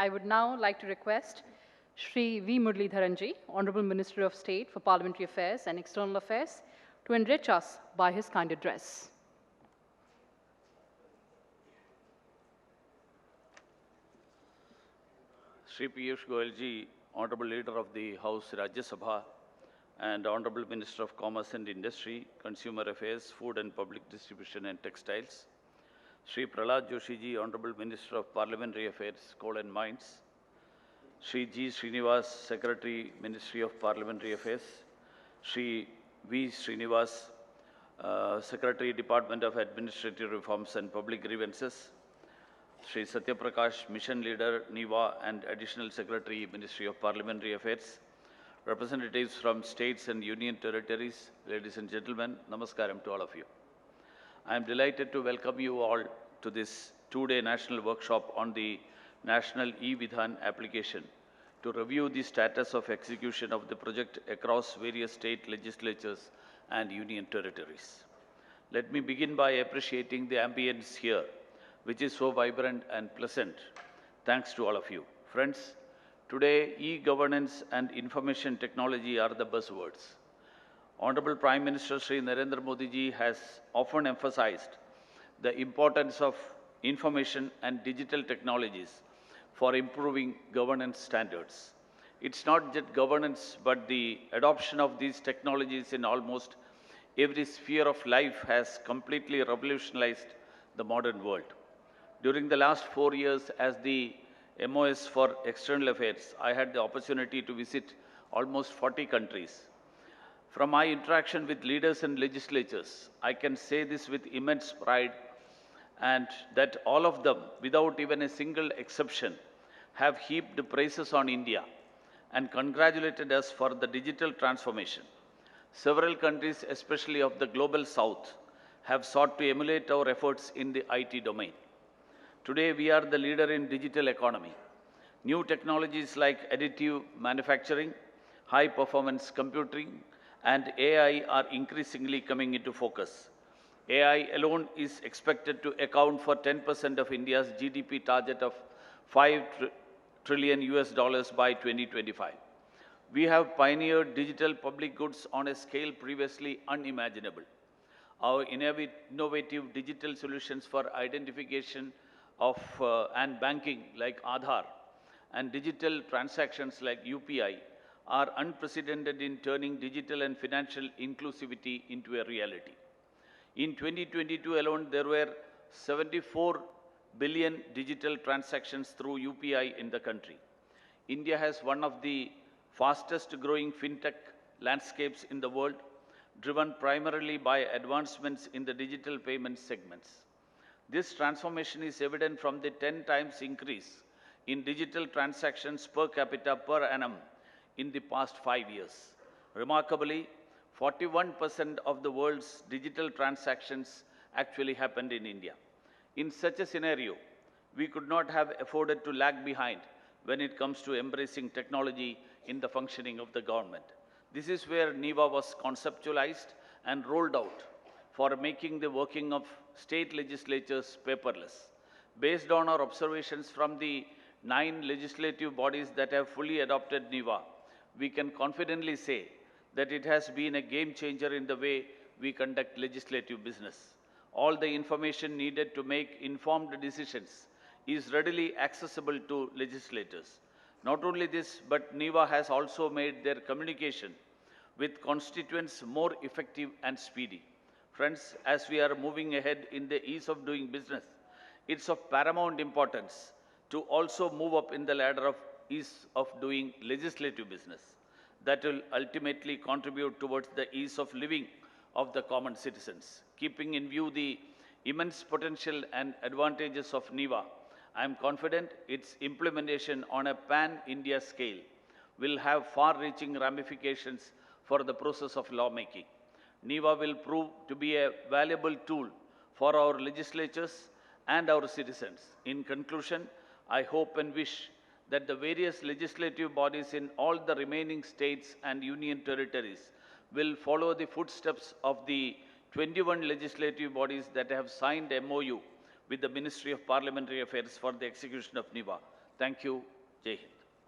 I would now like to request Shri V. Muraleedharan ji, Honorable Minister of State for Parliamentary Affairs and External Affairs, to enrich us by his kind address. Shri Piyush Goyal ji, Honorable Leader of the House Rajya Sabha, and Honorable Minister of Commerce and Industry, Consumer Affairs, Food and Public Distribution and Textiles, Shri Prahlad Joshi ji, Honorable Minister of Parliamentary Affairs, Coal and Mines, Shri G. Srinivas, Secretary, Ministry of Parliamentary Affairs, Shri V. Srinivas, Secretary, Department of Administrative Reforms and Public Grievances, Shri Satya Prakash, Mission Leader, NIVA and Additional Secretary, Ministry of Parliamentary Affairs, representatives from states and union territories, ladies and gentlemen, namaskaram to all of you. I am delighted to welcome you all to this two-day national workshop on the National E-Vidhan application to review the status of execution of the project across various state legislatures and union territories. Let me begin by appreciating the ambience here, which is so vibrant and pleasant. Thanks to all of you. Friends, today e-governance and information technology are the buzzwords. Honorable Prime Minister Shri Narendra Modi ji has often emphasized the importance of information and digital technologies for improving governance standards. It's not just governance, but the adoption of these technologies in almost every sphere of life has completely revolutionized the modern world. During the last 4 years as the MOS for External Affairs, I had the opportunity to visit almost 40 countries. From my interaction with leaders and legislatures, I can say this with immense pride, and that all of them, without even a single exception, have heaped praises on India and congratulated us for the digital transformation. Several countries, especially of the global south, have sought to emulate our efforts in the IT domain. Today, we are the leader in digital economy. New technologies like additive manufacturing, high-performance computing, and AI are increasingly coming into focus. AI alone is expected to account for 10% of India's GDP target of $5 trillion by 2025. We have pioneered digital public goods on a scale previously unimaginable. Our innovative digital solutions for identification of and banking like Aadhaar and digital transactions like UPI are unprecedented in turning digital and financial inclusivity into a reality. In 2022 alone, there were 74 billion digital transactions through UPI in the country. India has one of the fastest growing fintech landscapes in the world, driven primarily by advancements in the digital payment segments. This transformation is evident from the 10 times increase in digital transactions per capita per annum in the past 5 years. Remarkably, 41% of the world's digital transactions actually happened in India. In such a scenario, we could not have afforded to lag behind when it comes to embracing technology in the functioning of the government. This is where NIVA was conceptualized and rolled out for making the working of state legislatures paperless. Based on our observations from the 9 legislative bodies that have fully adopted NIVA, we can confidently say that it has been a game changer in the way we conduct legislative business. All the information needed to make informed decisions is readily accessible to legislators. Not only this, but NIVA has also made their communication with constituents more effective and speedy. Friends, as we are moving ahead in the ease of doing business, it's of paramount importance to also move up in the ladder of ease of doing legislative business. That will ultimately contribute towards the ease of living of the common citizens. Keeping in view the immense potential and advantages of NIVA, I am confident its implementation on a pan-India scale will have far-reaching ramifications for the process of lawmaking. NIVA will prove to be a valuable tool for our legislatures and our citizens. In conclusion, I hope and wish that the various legislative bodies in all the remaining states and union territories will follow the footsteps of the 21 legislative bodies that have signed MOU with the Ministry of Parliamentary Affairs for the execution of NIVA. Thank you. Jai Hind.